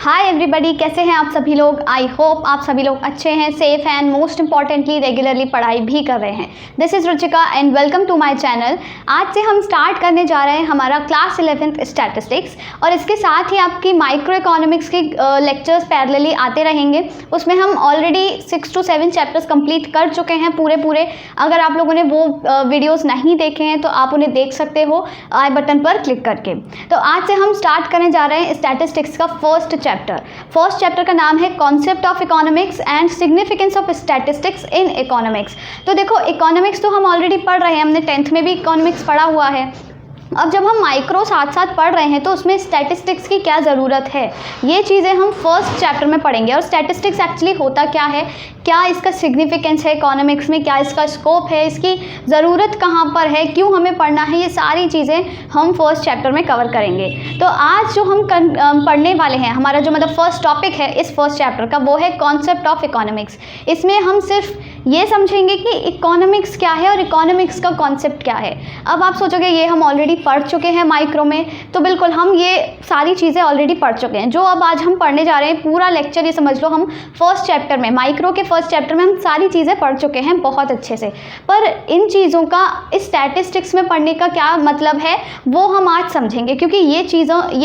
Hi everybody, कैसे हैं आप सभी लोग। आई होप आप सभी लोग अच्छे हैं, सेफ हैं एंड मोस्ट इंपॉर्टेंटली रेगुलरली पढ़ाई भी कर रहे हैं। This is Ruchika and welcome to my channel. आज से हम स्टार्ट करने जा रहे हैं हमारा क्लास 11th स्टैटिस्टिक्स और इसके साथ ही आपकी माइक्रो इकोनॉमिक्स के लेक्चर्स पैरेलली आते रहेंगे। उसमें हम ऑलरेडी 6 to 7 चैप्टर्स कंप्लीट कर चुके हैं पूरे। अगर आप लोगों ने वो वीडियोज़ नहीं देखे हैं तो आप उन्हें देख सकते हो आई बटन पर क्लिक करके। तो आज से हम स्टार्ट करने जा रहे हैं स्टैटिस्टिक्स का फर्स्ट चैप्टर का नाम है concept of economics and significance of statistics in economics. तो देखो, इकोनॉमिक्स तो हम ऑलरेडी पढ़ रहे हैं, हमने 10th में भी इकोनॉमिक्स पढ़ा हुआ है। अब जब हम माइक्रो साथ साथ पढ़ रहे हैं तो उसमें स्टैटिस्टिक्स की क्या ज़रूरत है, ये चीज़ें हम फर्स्ट चैप्टर में पढ़ेंगे। और स्टैटिस्टिक्स एक्चुअली होता क्या है, क्या इसका सिग्निफिकेंस है इकोनॉमिक्स में, क्या इसका स्कोप है, इसकी ज़रूरत कहाँ पर है, क्यों हमें पढ़ना है, ये सारी चीज़ें हम फर्स्ट चैप्टर में कवर करेंगे। तो आज जो हम पढ़ने वाले हैं, हमारा जो मतलब फर्स्ट टॉपिक है इस फर्स्ट चैप्टर का, वो है कॉन्सेप्ट ऑफ इकोनॉमिक्स। इसमें हम सिर्फ ये समझेंगे कि इकोनॉमिक्स क्या है और इकोनॉमिक्स का कॉन्सेप्ट क्या है। अब आप सोचोगे ये हम ऑलरेडी पढ़ चुके हैं माइक्रो में, तो बिल्कुल हम ये सारी चीज़ें ऑलरेडी पढ़ चुके हैं। जो अब आज हम पढ़ने जा रहे हैं पूरा लेक्चर, ये समझ लो हम फर्स्ट चैप्टर में, माइक्रो के फर्स्ट चैप्टर में हम सारी चीज़ें पढ़ चुके हैं बहुत अच्छे से। पर इन चीज़ों का स्टैटिस्टिक्स में पढ़ने का क्या मतलब है वो हम आज समझेंगे, क्योंकि ये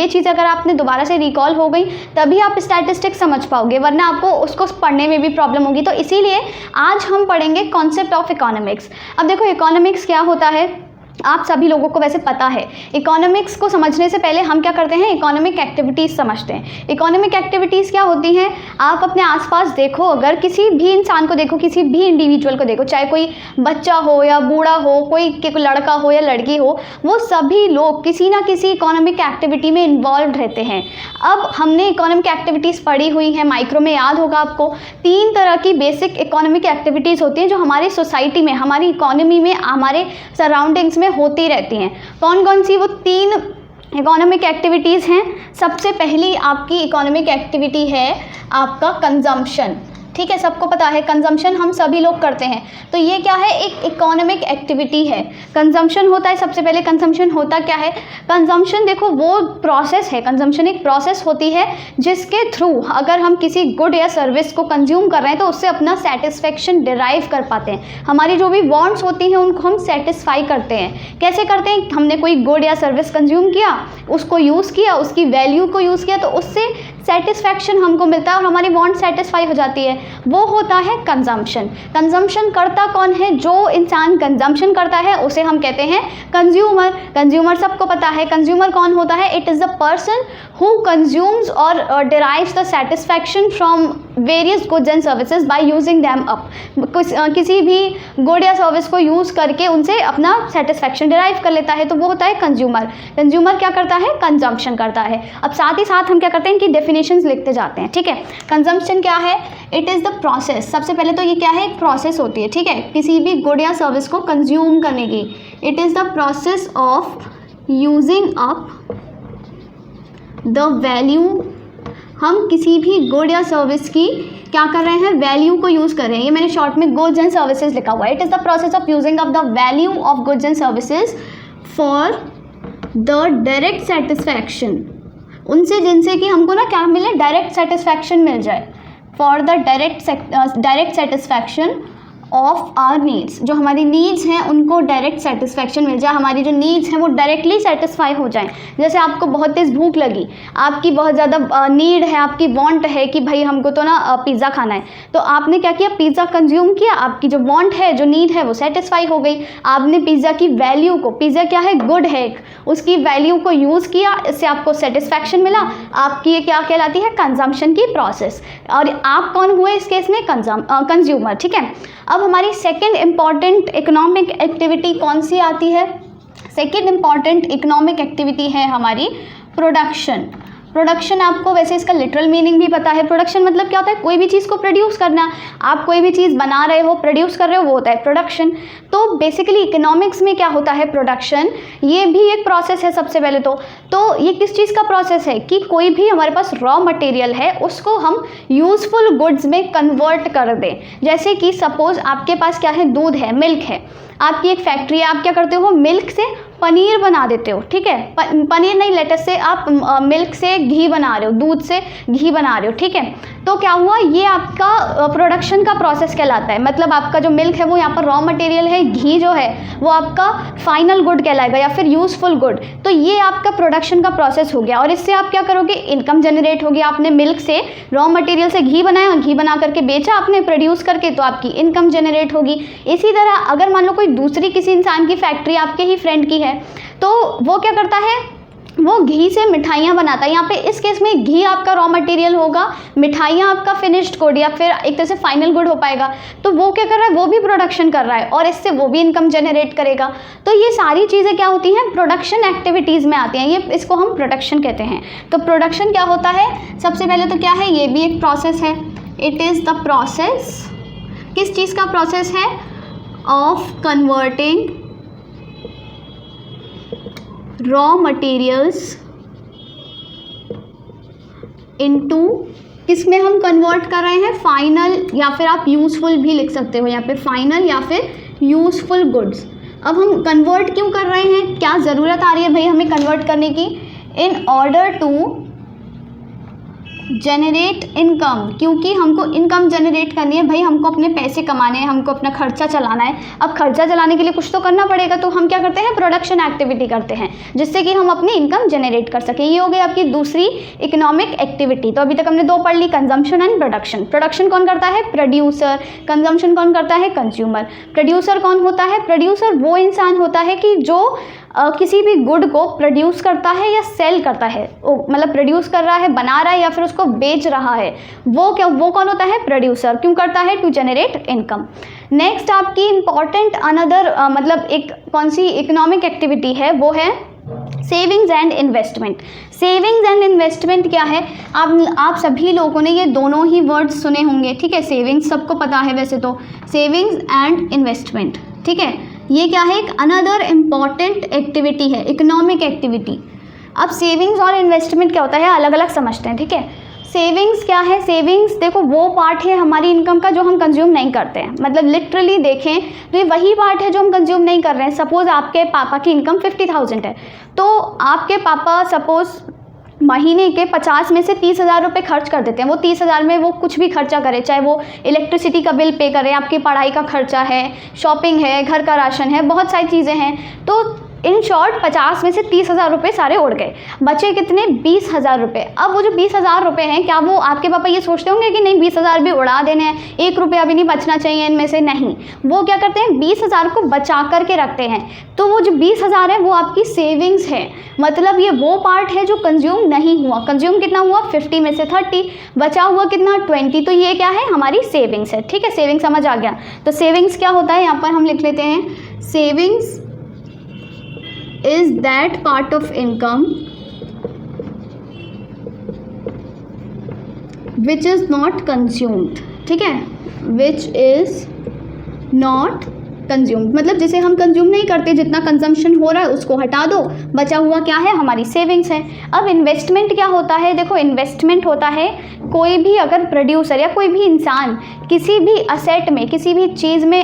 चीज़ अगर आपने दोबारा से रिकॉल हो गई तभी आप स्टैटिस्टिक्स समझ पाओगे, वरना आपको उसको पढ़ने में भी प्रॉब्लम होगी। तो इसीलिए आज हम पढ़ेंगे कॉन्सेप्ट ऑफ इकोनॉमिक्स। अब देखो, इकोनॉमिक्स क्या होता है आप सभी लोगों को वैसे पता है। इकोनॉमिक्स को समझने से पहले हम क्या करते हैं, इकोनॉमिक एक्टिविटीज़ समझते हैं। इकोनॉमिक एक्टिविटीज़ क्या होती हैं, आप अपने आसपास देखो, अगर किसी भी इंसान को देखो, किसी भी इंडिविजुअल को देखो, चाहे कोई बच्चा हो या बूढ़ा हो, कोई लड़का हो या लड़की हो, वो सभी लोग किसी ना किसी इकोनॉमिक एक्टिविटी में इन्वॉल्व रहते हैं। अब हमने इकोनॉमिक एक्टिविटीज़ पढ़ी हुई है माइक्रो में, याद होगा आपको। 3 तरह की बेसिक इकोनॉमिक एक्टिविटीज़ होती हैं जो हमारी सोसाइटी में, हमारी इकोनॉमी में, हमारे सराउंडिंग्स में होती रहती हैं। कौन कौन सी वो 3 इकोनॉमिक एक्टिविटीज़ हैं। सबसे पहली आपकी इकोनॉमिक एक्टिविटी है आपका कंजम्पशन। ठीक है, सबको पता है कंजम्पशन हम सभी लोग करते हैं। तो ये क्या है, एक इकोनॉमिक एक्टिविटी है। कंजम्पशन होता है, सबसे पहले कंजम्पशन होता क्या है। कंजम्पशन देखो वो प्रोसेस है, कंजम्पशन एक प्रोसेस होती है जिसके थ्रू अगर हम किसी गुड या सर्विस को कंज्यूम कर रहे हैं तो उससे अपना सेटिस्फेक्शन डिराइव कर पाते हैं। हमारी जो भी वांट्स होती हैं उनको हम सेटिस्फाई करते हैं। कैसे करते हैं, हमने कोई गुड या सर्विस कंज्यूम किया, उसको यूज़ किया, उसकी वैल्यू को यूज़ किया, तो उससे सेटिस्फैक्शन हमको मिलता है और हमारी वांट सेटिस्फाई हो जाती है। वो होता है कंजम्पशन। कंजम्पशन करता कौन है, जो इंसान कंजम्पशन करता है उसे हम कहते हैं कंज्यूमर। कंज्यूमर सबको पता है, कंज्यूमर कौन होता है, it is the person who consumes और derives the satisfaction from various goods and services by using them up. किसी भी गुड या सर्विस को यूज़ करके उनसे अपना सेटिस्फैक्शन डिराइव कर लेता है, तो वो होता है कंज्यूमर। कंज्यूमर क्या करता है, कंजम्पशन करता है। अब साथ ही साथ हम क्या करते हैं, इनकी डेफिनेशंस लिखते जाते हैं। ठीक है, कंजम्पशन क्या है, इट इज़ द प्रोसेस। सबसे पहले तो ये क्या है, एक प्रोसेस होती है। ठीक है, किसी भी गुड या सर्विस को कंज्यूम करने की। It is the process of using up the value. हम किसी भी गुड या सर्विस की क्या कर रहे हैं, वैल्यू को यूज़ कर रहे हैं। ये मैंने शॉर्ट में गुड्स एंड सर्विसेज लिखा हुआ है। It is the process of using up the value of goods and services for the direct satisfaction, उनसे जिनसे कि हमको ना क्या मिले, डायरेक्ट सेटिस्फैक्शन मिल जाए। For the direct satisfaction of our needs, जो हमारी नीड्स हैं उनको डायरेक्ट सेटिस्फैक्शन मिल जाए, हमारी जो नीड्स हैं वो डायरेक्टली सेटिस्फाई हो जाएं। जैसे आपको बहुत तेज़ भूख लगी, आपकी बहुत ज़्यादा नीड है, आपकी वांट है कि भाई हमको तो ना पिज़्ज़ा खाना है, तो आपने क्या किया, पिज़्ज़ा कंज्यूम किया, आपकी जो वांट है, जो नीड है वो सेटिस्फाई हो गई। आपने पिज़्ज़ा की वैल्यू को, पिज़्ज़ा क्या है, गुड है, उसकी वैल्यू को यूज़ किया, इससे आपको सेटिस्फैक्शन मिला। आपकी ये क्या कहलाती है, कंजम्पशन की प्रोसेस। और आप कौन हुए इस केस में, कंज्यूमर। ठीक है, अब हमारी सेकेंड इंपॉर्टेंट इकोनॉमिक एक्टिविटी कौन सी आती है, सेकेंड इंपॉर्टेंट इकोनॉमिक एक्टिविटी है हमारी प्रोडक्शन। प्रोडक्शन आपको वैसे इसका लिटरल मीनिंग भी पता है। प्रोडक्शन मतलब क्या होता है, कोई भी चीज़ को प्रोड्यूस करना। आप कोई भी चीज़ बना रहे हो, प्रोड्यूस कर रहे हो, वो होता है प्रोडक्शन। तो बेसिकली इकोनॉमिक्स में क्या होता है, प्रोडक्शन, ये भी एक प्रोसेस है। सबसे पहले तो ये किस चीज़ का प्रोसेस है कि कोई भी हमारे पास रॉ मटेरियल है उसको हम यूज़फुल गुड्स में कन्वर्ट कर दें। जैसे कि सपोज़ आपके पास क्या है, दूध है, मिल्क है, आपकी एक फैक्ट्री है, आप क्या करते हो, मिल्क से पनीर बना देते हो, ठीक है, पनीर नहीं, लेट्स से आप मिल्क से घी बना रहे हो, दूध से घी बना रहे हो, ठीक है, तो क्या हुआ, ये आपका प्रोडक्शन का प्रोसेस कहलाता है। मतलब आपका जो मिल्क है वो यहाँ पर रॉ मटेरियल है, घी जो है वो आपका फाइनल गुड कहलाएगा या फिर यूजफुल गुड। तो ये आपका प्रोडक्शन का प्रोसेस हो गया और इससे आप क्या करोगे, इनकम जनरेट होगी। आपने मिल्क से रॉ मटेरियल से घी बनाया, घी बना करके बेचा आपने प्रोड्यूस करके, तो आपकी इनकम जनरेट होगी। इसी तरह अगर मान लो कोई दूसरी किसी इंसान की फैक्ट्री आपके ही फ्रेंड की है, तो वो क्या करता है, वो घी से मिठाइयाँ बनाता है। यहाँ पे इस केस में घी आपका रॉ मटेरियल होगा, मिठाइयाँ आपका फिनिश्ड गुड या फिर एक तरह से फाइनल गुड हो पाएगा। तो वो क्या कर रहा है, वो भी प्रोडक्शन कर रहा है और इससे वो भी इनकम जनरेट करेगा। तो ये सारी चीज़ें क्या होती हैं, प्रोडक्शन एक्टिविटीज़ में आती हैं, ये इसको हम प्रोडक्शन कहते हैं। तो प्रोडक्शन क्या होता है, सबसे पहले तो क्या है, ये भी एक प्रोसेस है। इट इज़ द प्रोसेस, किस चीज़ का प्रोसेस है, of converting raw materials into, किसमें हम कन्वर्ट कर रहे हैं, फाइनल या फिर आप यूजफुल भी लिख सकते हो यहाँ पे, फाइनल या फिर यूजफुल गुड्स। अब हम कन्वर्ट क्यों कर रहे हैं, क्या ज़रूरत आ रही है भाई हमें कन्वर्ट करने की, in order to generate income, क्योंकि हमको इनकम जनरेट करनी है भाई, हमको अपने पैसे कमाने हैं, हमको अपना खर्चा चलाना है। अब खर्चा चलाने के लिए कुछ तो करना पड़ेगा, तो हम क्या करते हैं, प्रोडक्शन एक्टिविटी करते हैं जिससे कि हम अपनी इनकम जनरेट कर सकें। ये हो गई आपकी दूसरी इकोनॉमिक एक्टिविटी। तो अभी तक हमने दो पढ़ ली, कंजम्पशन एंड प्रोडक्शन। प्रोडक्शन कौन करता है, प्रोड्यूसर। कंजम्पशन कौन करता है, कंज्यूमर। प्रोड्यूसर कौन होता है, प्रोड्यूसर वो इंसान होता है कि जो किसी भी गुड को प्रोड्यूस करता है या सेल करता है, मतलब प्रोड्यूस कर रहा है, बना रहा है या फिर उसको बेच रहा है, वो कौन होता है, प्रोड्यूसर। क्यों करता है, टू जनरेट इनकम। नेक्स्ट आपकी इंपॉर्टेंट अनदर मतलब एक कौन सी इकोनॉमिक एक्टिविटी है, वो है savings and investment. Savings and investment क्या है, आप सभी लोगों ने ये दोनों ही वर्ड्स सुने होंगे, ठीक है। सेविंग्स सबको पता है वैसे तो, सेविंग्स एंड इन्वेस्टमेंट, ठीक है। ये क्या है, एक अनदर इम्पॉर्टेंट एक्टिविटी है, इकोनॉमिक एक्टिविटी। अब सेविंग्स और इन्वेस्टमेंट क्या होता है, अलग अलग समझते हैं, ठीक है। सेविंग्स क्या है, सेविंग्स देखो वो पार्ट है हमारी इनकम का जो हम कंज्यूम नहीं करते हैं, मतलब लिटरली देखें तो ये वही पार्ट है जो हम कंज्यूम नहीं कर रहे हैं। सपोज आपके पापा की इनकम 50,000 है, तो आपके पापा सपोज महीने के 50 में से 30,000 रुपये खर्च कर देते हैं। वो 30,000 में वो कुछ भी खर्चा करे, चाहे वो इलेक्ट्रिसिटी का बिल पे करे, आपकी पढ़ाई का खर्चा है, शॉपिंग है, घर का राशन है, बहुत सारी चीज़ें हैं। तो इन शॉर्ट 50 में से 30,000 रुपये सारे उड़ गए, बचे कितने, 20,000 रुपये। अब वो जो 20,000 रुपये हैं, क्या वो आपके पापा ये सोचते होंगे कि नहीं 20,000 भी उड़ा देने हैं, 1 रुपया भी नहीं बचना चाहिए इनमें से, नहीं। वो क्या करते हैं, 20,000 को बचा करके रखते हैं। तो वो जो 20,000 है वो आपकी सेविंग्स है, मतलब ये वो पार्ट है जो कंज्यूम नहीं हुआ। कंज्यूम कितना हुआ, 50 में से 30, बचा हुआ कितना, 20। तो ये क्या है, हमारी सेविंग्स है, ठीक है। सेविंग्स समझ आ गया। तो सेविंग्स क्या होता है, यहाँ पर हम लिख लेते हैं, savings is that part of income which is not consumed, ठीक है, which is not consumed, मतलब जिसे हम कंज्यूम नहीं करते, जितना कंजम्पशन हो रहा है उसको हटा दो, बचा हुआ क्या है, हमारी सेविंग्स है। अब इन्वेस्टमेंट क्या होता है, देखो इन्वेस्टमेंट होता है कोई भी अगर प्रोड्यूसर या कोई भी इंसान किसी भी असेट में, किसी भी चीज़ में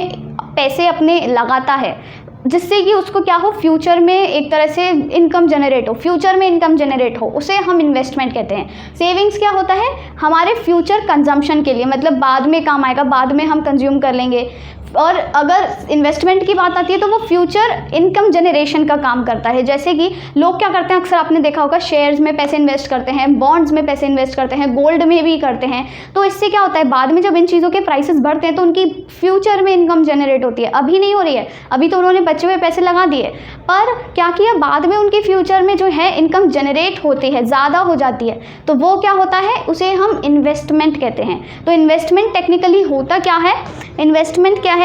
पैसे अपने लगाता है जिससे कि उसको क्या हो, फ्यूचर में एक तरह से इनकम जनरेट हो, फ्यूचर में इनकम जनरेट हो, उसे हम इन्वेस्टमेंट कहते हैं। सेविंग्स क्या होता है, हमारे फ्यूचर कंजम्पशन के लिए, मतलब बाद में काम आएगा, बाद में हम कंज्यूम कर लेंगे। और अगर इन्वेस्टमेंट की बात आती है तो वो फ्यूचर इनकम जनरेशन का काम करता है। जैसे कि लोग क्या करते हैं, अक्सर आपने देखा होगा, शेयर्स में पैसे इन्वेस्ट करते हैं, बॉन्ड्स में पैसे इन्वेस्ट करते हैं, गोल्ड में भी करते हैं। तो इससे क्या होता है, बाद में जब इन चीज़ों के प्राइसेस बढ़ते हैं तो उनकी फ्यूचर में इनकम जनरेट होती है। अभी नहीं हो रही है, अभी तो उन्होंने बचे हुए पैसे लगा दिए, पर क्या किया, बाद में उनकी फ्यूचर में जो है इनकम जनरेट होती है, ज़्यादा हो जाती है, तो वो क्या होता है, उसे हम इन्वेस्टमेंट कहते हैं। तो इन्वेस्टमेंट टेक्निकली होता क्या है, इन्वेस्टमेंट क्या है,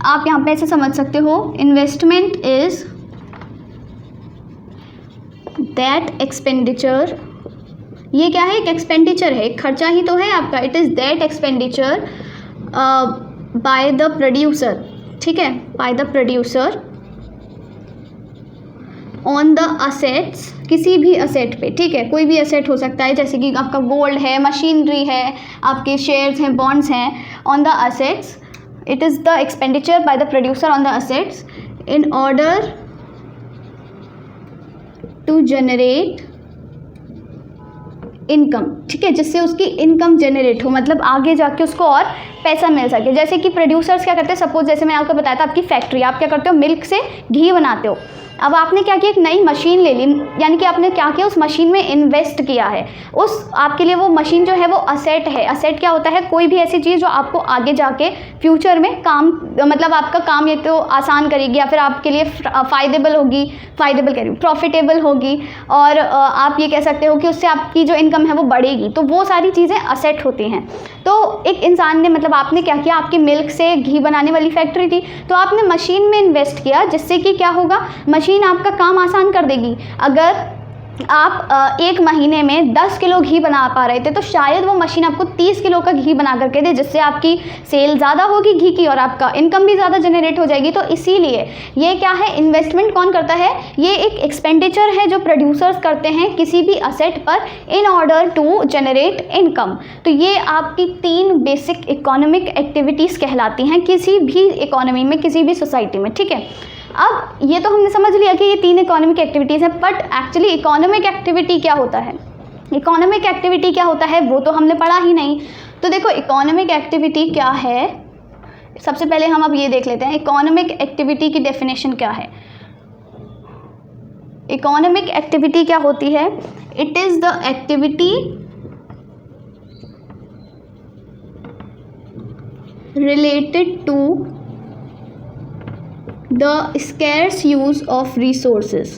आप यहाँ पे ऐसे समझ सकते हो, इन्वेस्टमेंट इज दैट एक्सपेंडिचर, ये क्या है, एक एक्सपेंडिचर है, एक खर्चा ही तो है आपका। It is that expenditure by the producer, ठीक है, by the producer on the assets, किसी भी असेट पे, ठीक है, कोई भी असेट हो सकता है, जैसे कि आपका गोल्ड है, मशीनरी है, आपके शेयर्स हैं, बॉन्ड्स हैं, on the assets. It is the expenditure by the producer on the assets in order to generate income, ठीक है, जिससे उसकी इनकम जनरेट हो, मतलब आगे जाके उसको और पैसा मिल सके। जैसे कि प्रोड्यूसर्स क्या करते हैं, सपोज जैसे मैंने आपको बताया था आपकी फैक्ट्री, आप क्या करते हो, मिल्क से घी बनाते हो। अब आपने क्या किया, एक नई मशीन ले ली, यानी कि आपने क्या किया, उस मशीन में इन्वेस्ट किया है। उस आपके लिए वो मशीन जो है वो असेट है। असेट क्या होता है, कोई भी ऐसी चीज़ जो आपको आगे जाके फ्यूचर में काम, मतलब आपका काम ये तो आसान करेगी या फिर आपके लिए फ़ायदेबल होगी, फ़ायदेबल कह रही हूँ, प्रॉफिटेबल होगी, और आप ये कह सकते हो कि उससे आपकी जो इनकम है वो बढ़ेगी। तो वो सारी चीज़ें असेट होती हैं। तो एक इंसान ने, मतलब आपने क्या किया, आपकी मिल्क से घी बनाने वाली फैक्ट्री थी, तो आपने मशीन में इन्वेस्ट किया, जिससे कि क्या होगा, मशीन आपका काम आसान कर देगी। अगर आप एक महीने में 10 किलो घी बना पा रहे थे, तो शायद वो मशीन आपको 30 किलो का घी बना करके दे, जिससे आपकी सेल ज़्यादा होगी घी की और आपका इनकम भी ज़्यादा जनरेट हो जाएगी। तो इसीलिए ये क्या है, इन्वेस्टमेंट कौन करता है, ये एक एक्सपेंडिचर है जो प्रोड्यूसर्स करते हैं किसी भी असेट पर in order to generate income. तो ये आपकी 3 बेसिक इकोनॉमिक एक्टिविटीज़ कहलाती हैं किसी भी इकोनॉमी में, किसी भी सोसाइटी में, ठीक है। अब ये तो हमने समझ लिया कि ये 3 इकोनॉमिक एक्टिविटीज़ हैं, बट एक्चुअली इकोनॉमिक एक्टिविटी क्या होता है, इकोनॉमिक एक्टिविटी क्या होता है वो तो हमने पढ़ा ही नहीं। तो देखो इकोनॉमिक एक्टिविटी क्या है, सबसे पहले हम अब ये देख लेते हैं इकोनॉमिक एक्टिविटी की डेफिनेशन क्या है। इकोनॉमिक एक्टिविटी क्या होती है, it is the activity related to the scarce use of resources,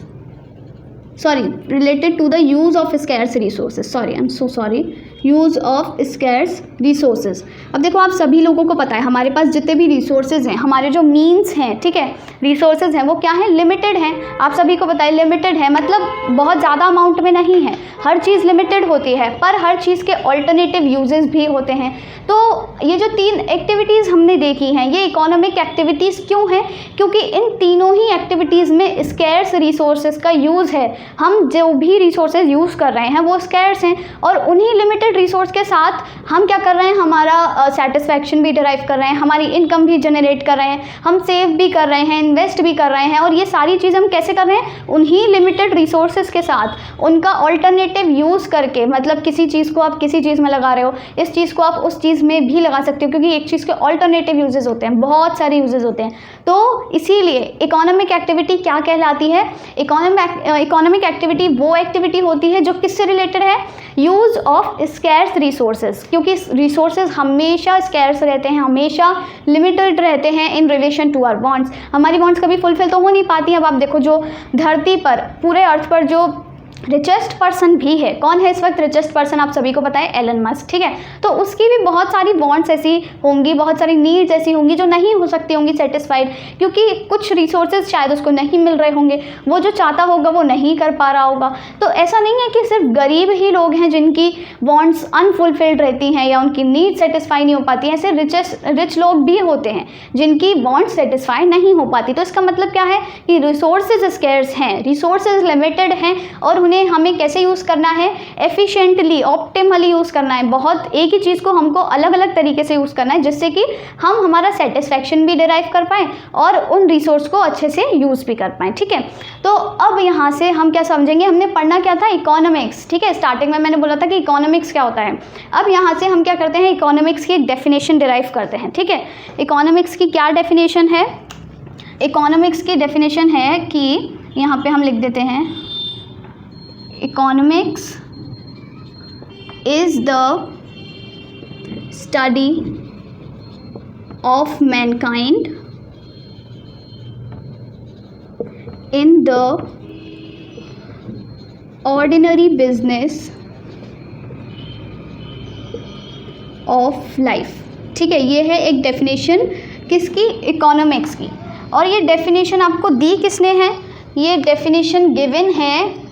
related to the use of scarce resources, I'm so sorry, use of scarce resources. अब देखो आप सभी लोगों को पता है हमारे पास जितने भी रिसोर्सेज हैं, हमारे जो मीन्स हैं, ठीक है, रिसोर्सेज हैं, वो क्या है, लिमिटेड हैं। आप सभी को पता है लिमिटेड है, मतलब बहुत ज़्यादा अमाउंट में नहीं है। हर चीज़ लिमिटेड होती है, पर हर चीज़ के ऑल्टरनेटिव यूजेस भी होते हैं। तो ये जो 3 एक्टिविटीज़ हमने देखी हैं, ये इकोनॉमिक एक्टिविटीज़ क्यों हैं, क्योंकि इन तीनों ही एक्टिविटीज़ में स्कैर्स रिसोर्सेज का यूज़ है। हम जो भी रिसोर्सेज यूज़ कर रहे हैं वो स्कैर्स हैं, और उन्हीं लिमिटेड रिसोर्स के साथ हम क्या कर रहे हैं, हमारा सेटिस्फैक्शन भी डिराइव कर रहे हैं, हमारी इनकम भी जनरेट कर रहे हैं, हम सेव भी कर रहे हैं, इन्वेस्ट भी कर रहे हैं। और ये सारी चीज़ हम कैसे कर रहे हैं, उन्हीं लिमिटेड रिसोर्सेज के साथ उनका ऑल्टरनेटिव यूज़ करके। मतलब किसी चीज़ को आप किसी चीज़ में लगा रहे हो, इस चीज़ को आप उस चीज़ में भी लगा सकते हो, क्योंकि एक चीज़ के ऑल्टरनेटिव यूजेस होते हैं, बहुत सारे यूजेस होते हैं। तो इसीलिए इकोनॉमिक एक्टिविटी क्या कहलाती है, इकोनॉमिक एक्टिविटी वो एक्टिविटी होती है जो किससे रिलेटेड है, यूज़ ऑफ स्कैर्स रिसोर्सेज, क्योंकि रिसोर्सेज हमेशा स्कैर्स रहते हैं, हमेशा लिमिटेड रहते हैं in relation to our wants. हमारी वांट्स कभी फुलफिल तो हो नहीं पाती। अब आप देखो जो धरती पर, पूरे अर्थ पर जो रिचेस्ट पर्सन भी है, कौन है इस वक्त रिचेस्ट पर्सन, आप सभी को पता है, एलन मस्क, ठीक है। तो उसकी भी बहुत सारी वांट्स ऐसी होंगी, बहुत सारी नीड्स ऐसी होंगी जो नहीं हो सकती होंगी सेटिस्फाइड, क्योंकि कुछ रिसोर्सेज शायद उसको नहीं मिल रहे होंगे, वो जो चाहता होगा वो नहीं कर पा रहा होगा। तो ऐसा नहीं है कि सिर्फ गरीब ही लोग हैं जिनकी वांट्स अनफुलफिल्ड रहती हैं या उनकी नीड सेटिस्फाई नहीं हो पाती हैं, ऐसे रिच लोग भी होते हैं जिनकी वांट्स सेटिस्फाई नहीं हो पाती। तो इसका मतलब क्या है कि रिसोर्सेज स्कैर्स हैं, रिसोर्सेज लिमिटेड हैं, और उन्हें हमें कैसे यूज़ करना है, एफिशिएंटली, ऑप्टिमली यूज़ करना है। बहुत एक ही चीज़ को हमको अलग अलग तरीके से यूज़ करना है, जिससे कि हम हमारा सेटिस्फैक्शन भी डिराइव कर पाएँ और उन रिसोर्स को अच्छे से यूज़ भी कर पाएँ, ठीक है। तो अब यहाँ से हम क्या समझेंगे, हमने पढ़ना क्या था, इकोनॉमिक्स, ठीक है। स्टार्टिंग में मैंने बोला था कि इकोनॉमिक्स क्या होता है। अब यहाँ से हम क्या करते हैं, इकोनॉमिक्स की एक डेफिनेशन डिराइव करते हैं, ठीक है। इकोनॉमिक्स की क्या डेफिनेशन है, इकोनॉमिक्स की डेफिनेशन है कि यहाँ पे हम लिख देते हैं, Economics is the study of mankind in the ordinary business of life, ठीक है। ये है एक डेफिनेशन किसकी, इकोनॉमिक्स की। और ये डेफिनेशन आपको दी किसने है, ये डेफिनेशन गिवन है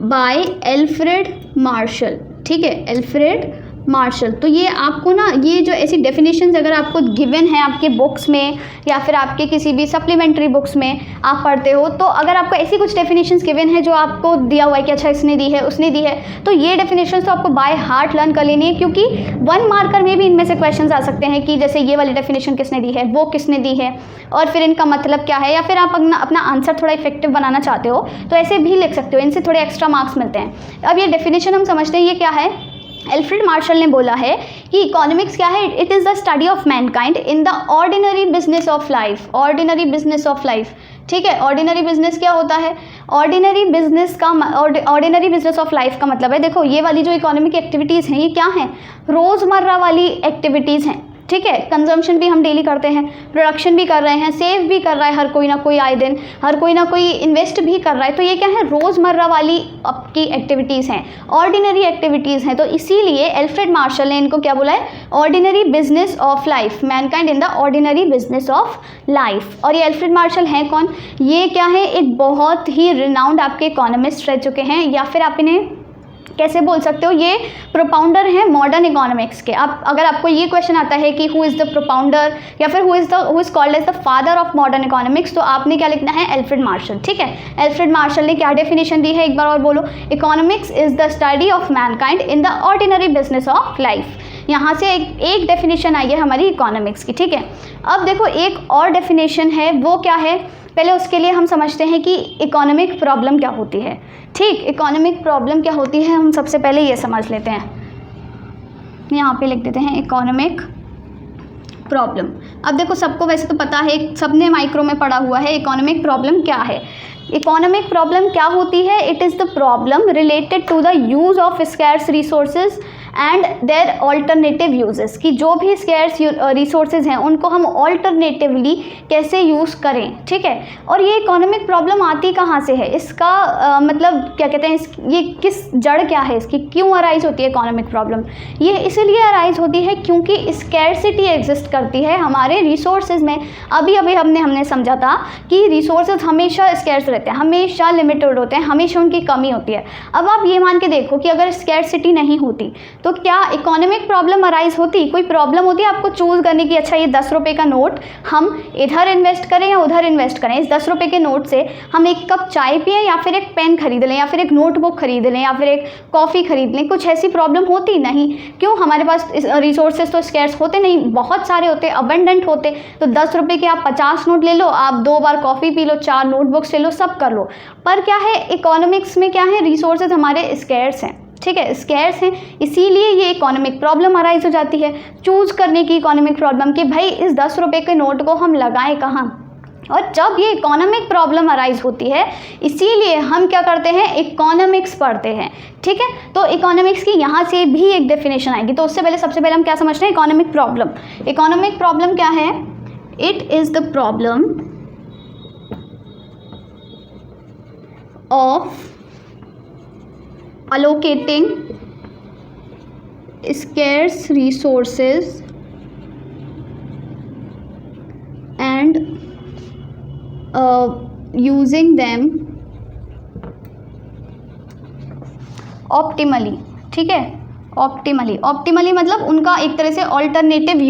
बाय एल्फ्रेड मार्शल, ठीक है, एल्फ्रेड मार्शल। तो ये आपको ना, ये जो ऐसी डेफिनेशंस अगर आपको गिवन है आपके बुक्स में या फिर आपके किसी भी सप्लीमेंट्री बुक्स में आप पढ़ते हो, तो अगर आपको ऐसी कुछ डेफिनेशंस गिवन है जो आपको दिया हुआ है कि अच्छा इसने दी है उसने दी है, तो ये डेफिनेशंस तो आपको बाय हार्ट लर्न कर लेनी है, क्योंकि 1 मार्कर में भी इनमें से क्वेश्चन आ सकते हैं कि जैसे ये वाली डेफिनेशन किसने दी है, वो किसने दी है, और फिर इनका मतलब क्या है, या फिर आप अपना आंसर थोड़ा इफेक्टिव बनाना चाहते हो तो ऐसे भी लिख सकते हो, इनसे थोड़े एक्स्ट्रा मार्क्स मिलते हैं। अब ये डेफिनेशन हम समझते हैं ये क्या है। एल्फ्रेड मार्शल ने बोला है कि इकोनॉमिक्स क्या है, it is the study of Mankind in the ordinary business of life. Ordinary business of life, ठीक है। ऑर्डिनरी बिजनेस क्या होता है, ऑर्डिनरी बिजनेस ऑफ लाइफ का मतलब है, देखो ये वाली जो इकोनॉमिक एक्टिविटीज़ हैं ये क्या हैं, रोज़मर्रा वाली एक्टिविटीज़ हैं, ठीक है। कंजम्पशन भी हम डेली करते हैं, प्रोडक्शन भी कर रहे हैं, सेव भी कर रहा है हर कोई ना कोई आए दिन, हर कोई ना कोई इन्वेस्ट भी कर रहा है, तो ये क्या है, रोज़मर्रा वाली आपकी एक्टिविटीज़ हैं, ऑर्डिनरी एक्टिविटीज़ हैं। तो इसीलिए एल्फ्रेड मार्शल ने इनको क्या बोला है, ordinary business of life, Mankind in the ordinary business of life. और ये एल्फ्रेड मार्शल हैं कौन, ये क्या है, एक बहुत ही रिनाउंड आपके इकोनॉमिस्ट रह चुके हैं, या फिर आप इन्हें कैसे बोल सकते हो, ये प्रोपाउंडर हैं मॉडर्न इकोनॉमिक्स के। आप अगर आपको ये क्वेश्चन आता है कि हु इज़ द प्रोपाउंडर या फिर who is called as the father of modern economics, तो आपने क्या लिखना है, एल्फ्रेड मार्शल, ठीक है। एल्फ्रेड मार्शल ने क्या डेफिनेशन दी है, एक बार और बोलो, economics is the study of Mankind in the ordinary business of life. यहाँ से एक डेफिनेशन आई है हमारी इकोनॉमिक्स की, ठीक है। अब देखो एक और डेफिनेशन है, वो क्या है, पहले उसके लिए हम समझते हैं कि इकोनॉमिक प्रॉब्लम क्या होती है, ठीक। इकोनॉमिक प्रॉब्लम क्या होती है, हम सबसे पहले ये समझ लेते हैं, यहाँ पे लिख देते हैं इकोनॉमिक प्रॉब्लम। अब देखो सबको वैसे तो पता है, सबने माइक्रो में पढ़ा हुआ है इकोनॉमिक प्रॉब्लम क्या है। इकोनॉमिक प्रॉब्लम क्या होती है, it is the problem related to the use of scarce resources and their alternative uses, कि जो भी स्कैर्स रिसोर्सेज हैं उनको हम ऑल्टरनेटिवली कैसे यूज़ करें, ठीक है। और ये इकोनॉमिक प्रॉब्लम आती कहाँ से है, इसका मतलब क्या कहते हैं, ये किस जड़ क्या है इसकी, क्यों अराइज होती है इकोनॉमिक प्रॉब्लम, ये इसीलिए अराइज होती है क्योंकि स्कैर्सिटी एग्जिस्ट करती है हमारे रिसोर्सेज में। अभी हमने समझा था कि रिसोर्सेज हमेशा स्कैर्स रहते हैं, हमेशा लिमिटेड होते हैं, हमेशा उनकी कमी होती है। अब आप ये मान के देखो कि अगर स्कैर्सिटी नहीं होती तो क्या इकोनॉमिक प्रॉब्लम अराइज होती, कोई प्रॉब्लम होती है आपको चूज़ करने की, अच्छा ये 10 रुपये का नोट हम इधर इन्वेस्ट करें या उधर इन्वेस्ट करें, इस 10 रुपये के नोट से हम एक कप चाय पिए या फिर एक पेन खरीद लें या फिर एक नोटबुक खरीद लें या फिर एक कॉफ़ी खरीद लें, कुछ ऐसी प्रॉब्लम होती नहीं। क्यों, हमारे पास रिसोर्सेज तो स्कैर्स होते नहीं, बहुत सारे होते, अबंडेंट होते। तो 10 रुपये के आप 50 नोट ले लो, आप 2 बार कॉफ़ी पी लो, 4 नोटबुक्स ले लो, सब कर लो। पर क्या है, इकोनॉमिक्स में क्या है, रिसोर्सेज हमारे स्कैर्स हैं, ठीक है, स्कैर्स हैं, इसीलिए ये इकोनॉमिक प्रॉब्लम अराइज हो जाती है। चूज़ करने की इकोनॉमिक प्रॉब्लम कि भाई इस 10 रुपये के नोट को हम लगाएं कहाँ, और जब ये इकोनॉमिक प्रॉब्लम अराइज होती है इसीलिए हम क्या करते हैं, इकोनॉमिक्स पढ़ते हैं, ठीक है। तो इकोनॉमिक्स की यहाँ से भी एक डेफिनेशन आएगी, तो उससे पहले सबसे पहले हम क्या समझते हैं, इकोनॉमिक प्रॉब्लम। इकोनॉमिक प्रॉब्लम क्या है, it is the problem of allocating scarce resources and using them optimally, ठीक है। ऑप्टिमली मतलब उनका एक तरह से ऑल्टरनेटिव